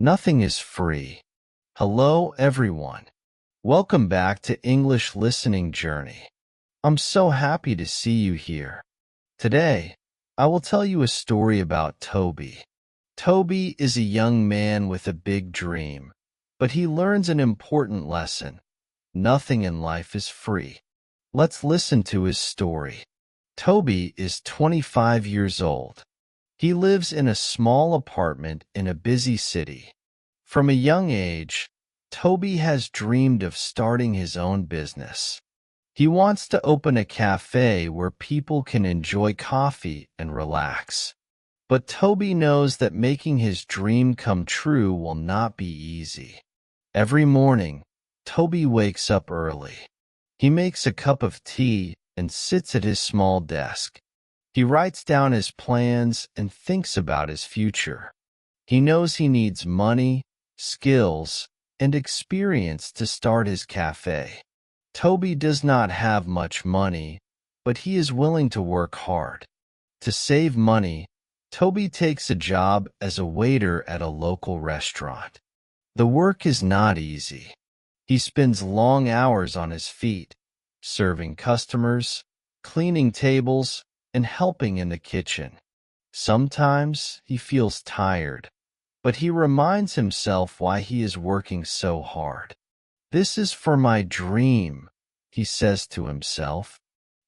Nothing is free. Hello, everyone. Welcome back to English Listening Journey. I'm so happy to see you here. Today, I will tell you a story about Toby. Toby is a young man with a big dream, but he learns an important lesson. Nothing in life is free. Let's listen to his story. Toby is 25 years old. He lives in a small apartment in a busy city. From a young age, Toby has dreamed of starting his own business. He wants to open a cafe where people can enjoy coffee and relax. But Toby knows that making his dream come true will not be easy. Every morning, Toby wakes up early. He makes a cup of tea and sits at his small desk. He writes down his plans and thinks about his future. He knows he needs money, skills, and experience to start his cafe. Toby does not have much money, but he is willing to work hard. To save money, Toby takes a job as a waiter at a local restaurant. The work is not easy. He spends long hours on his feet, serving customers, cleaning tables, and helping in the kitchen. Sometimes he feels tired, but he reminds himself why he is working so hard. "This is for my dream," he says to himself.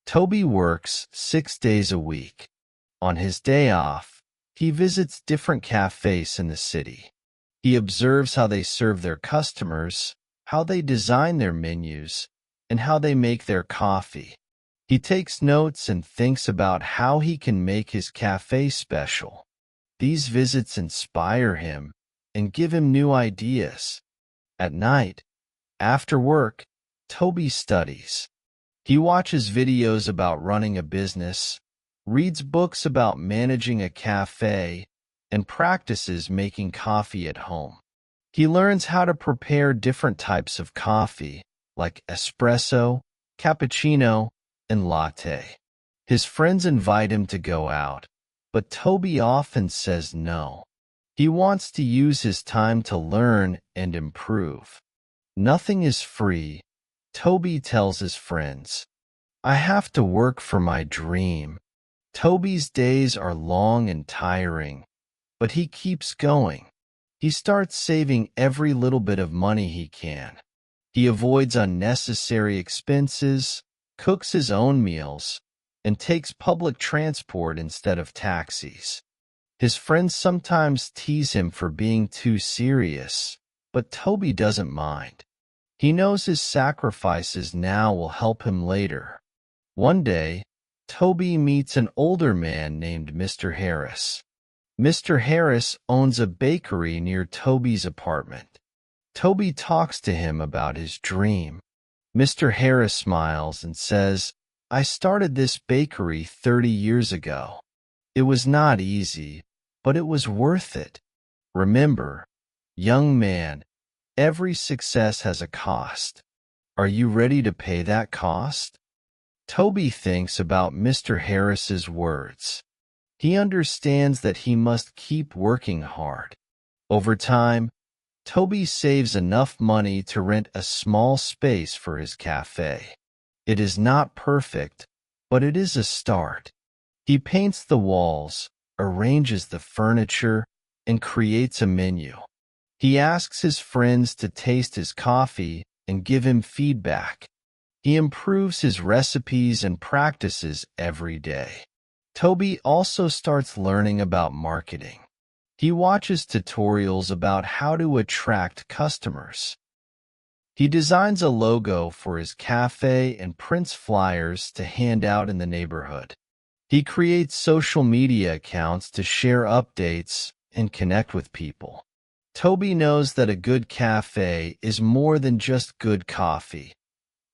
Toby works 6 days a week. On his day off, he visits different cafes in the city. He observes how they serve their customers, how they design their menus, and how they make their coffee. He takes notes and thinks about how he can make his cafe special. These visits inspire him and give him new ideas. At night, after work, Toby studies. He watches videos about running a business, reads books about managing a cafe, and practices making coffee at home. He learns how to prepare different types of coffee, like espresso, cappuccino, and latte. His friends invite him to go out, but Toby often says no. He wants to use his time to learn and improve. Nothing is free, Toby tells his friends. "I have to work for my dream." Toby's days are long and tiring, but he keeps going. He starts saving every little bit of money he can. He avoids unnecessary expenses, cooks his own meals, and takes public transport instead of taxis. His friends sometimes tease him for being too serious, but Toby doesn't mind. He knows his sacrifices now will help him later. One day, Toby meets an older man named Mr. Harris. Mr. Harris owns a bakery near Toby's apartment. Toby talks to him about his dream. Mr. Harris smiles and says, "I started this bakery 30 years ago. It was not easy, but it was worth it. Remember, young man, every success has a cost. Are you ready to pay that cost?" Toby thinks about Mr. Harris's words. He understands that he must keep working hard. Over time, Toby saves enough money to rent a small space for his cafe. It is not perfect, but it is a start. He paints the walls, arranges the furniture, and creates a menu. He asks his friends to taste his coffee and give him feedback. He improves his recipes and practices every day. Toby also starts learning about marketing. He watches tutorials about how to attract customers. He designs a logo for his cafe and prints flyers to hand out in the neighborhood. He creates social media accounts to share updates and connect with people. Toby knows that a good cafe is more than just good coffee.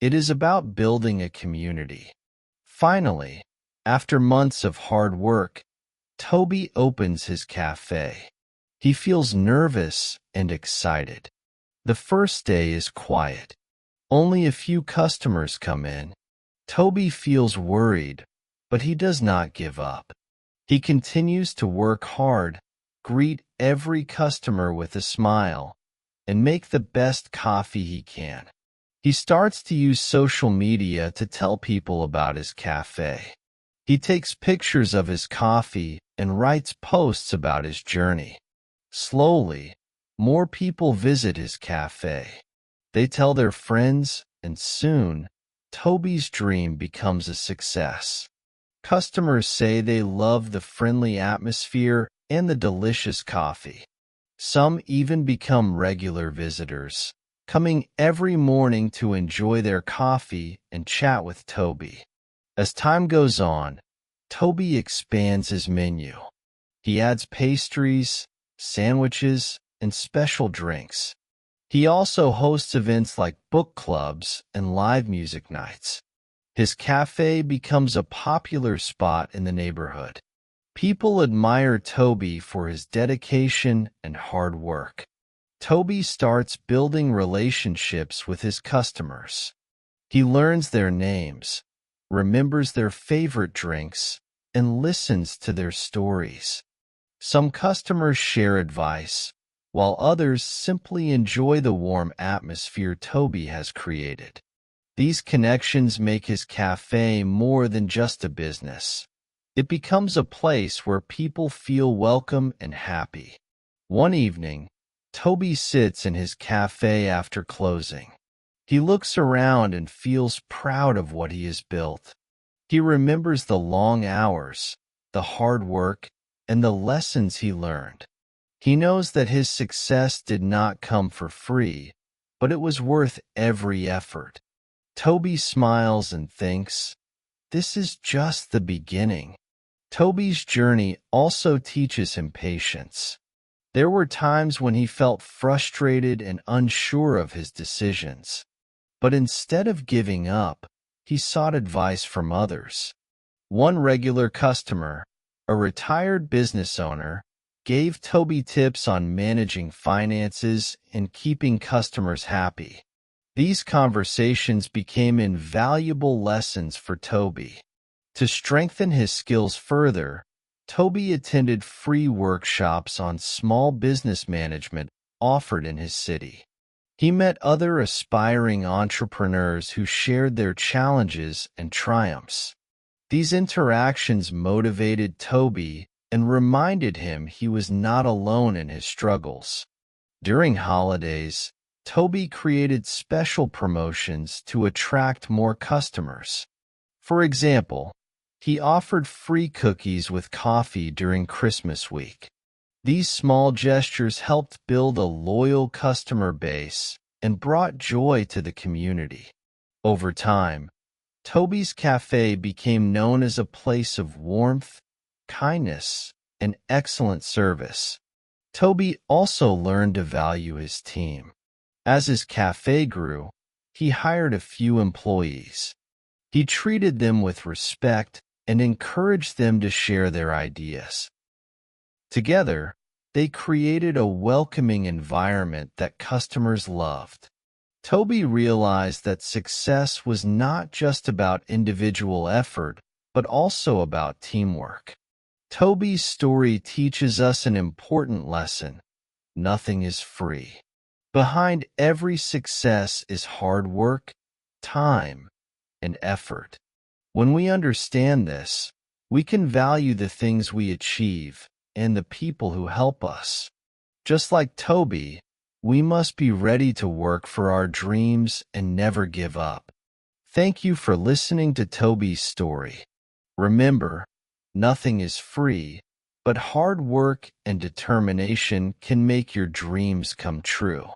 It is about building a community. Finally, after months of hard work, Toby opens his cafe. He feels nervous and excited. The first day is quiet. Only a few customers come in. Toby feels worried, but he does not give up. He continues to work hard, greet every customer with a smile and make the best coffee he can. He starts to use social media to tell people about his cafe. He takes pictures of his coffee and writes posts about his journey. Slowly, more people visit his cafe. They tell their friends, and soon, Toby's dream becomes a success. Customers say they love the friendly atmosphere and the delicious coffee. Some even become regular visitors, coming every morning to enjoy their coffee and chat with Toby. As time goes on, Toby expands his menu. He adds pastries, sandwiches, and special drinks. He also hosts events like book clubs and live music nights. His cafe becomes a popular spot in the neighborhood. People admire Toby for his dedication and hard work. Toby starts building relationships with his customers. He learns their names, remembers their favorite drinks, and listens to their stories. Some customers share advice, while others simply enjoy the warm atmosphere Toby has created. These connections make his cafe more than just a business. It becomes a place where people feel welcome and happy. One evening, Toby sits in his cafe after closing. He looks around and feels proud of what he has built. He remembers the long hours, the hard work, and the lessons he learned. He knows that his success did not come for free, but it was worth every effort. Toby smiles and thinks, "This is just the beginning." Toby's journey also teaches him patience. There were times when he felt frustrated and unsure of his decisions. But instead of giving up, he sought advice from others. One regular customer, a retired business owner, gave Toby tips on managing finances and keeping customers happy. These conversations became invaluable lessons for Toby. To strengthen his skills further, Toby attended free workshops on small business management offered in his city. He met other aspiring entrepreneurs who shared their challenges and triumphs. These interactions motivated Toby and reminded him he was not alone in his struggles. During holidays, Toby created special promotions to attract more customers. For example, he offered free cookies with coffee during Christmas week. These small gestures helped build a loyal customer base and brought joy to the community. Over time, Toby's Cafe became known as a place of warmth, kindness, and excellent service. Toby also learned to value his team. As his cafe grew, he hired a few employees. He treated them with respect and encouraged them to share their ideas. Together, they created a welcoming environment that customers loved. Toby realized that success was not just about individual effort, but also about teamwork. Toby's story teaches us an important lesson: nothing is free. Behind every success is hard work, time, and effort. When we understand this, we can value the things we achieve and the people who help us. Just like Toby, we must be ready to work for our dreams and never give up. Thank you for listening to Toby's story. Remember, nothing is free, but hard work and determination can make your dreams come true.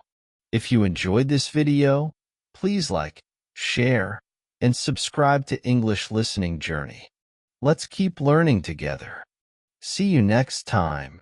If you enjoyed this video, please like, share, and subscribe to English Listening Journey. Let's keep learning together. See you next time.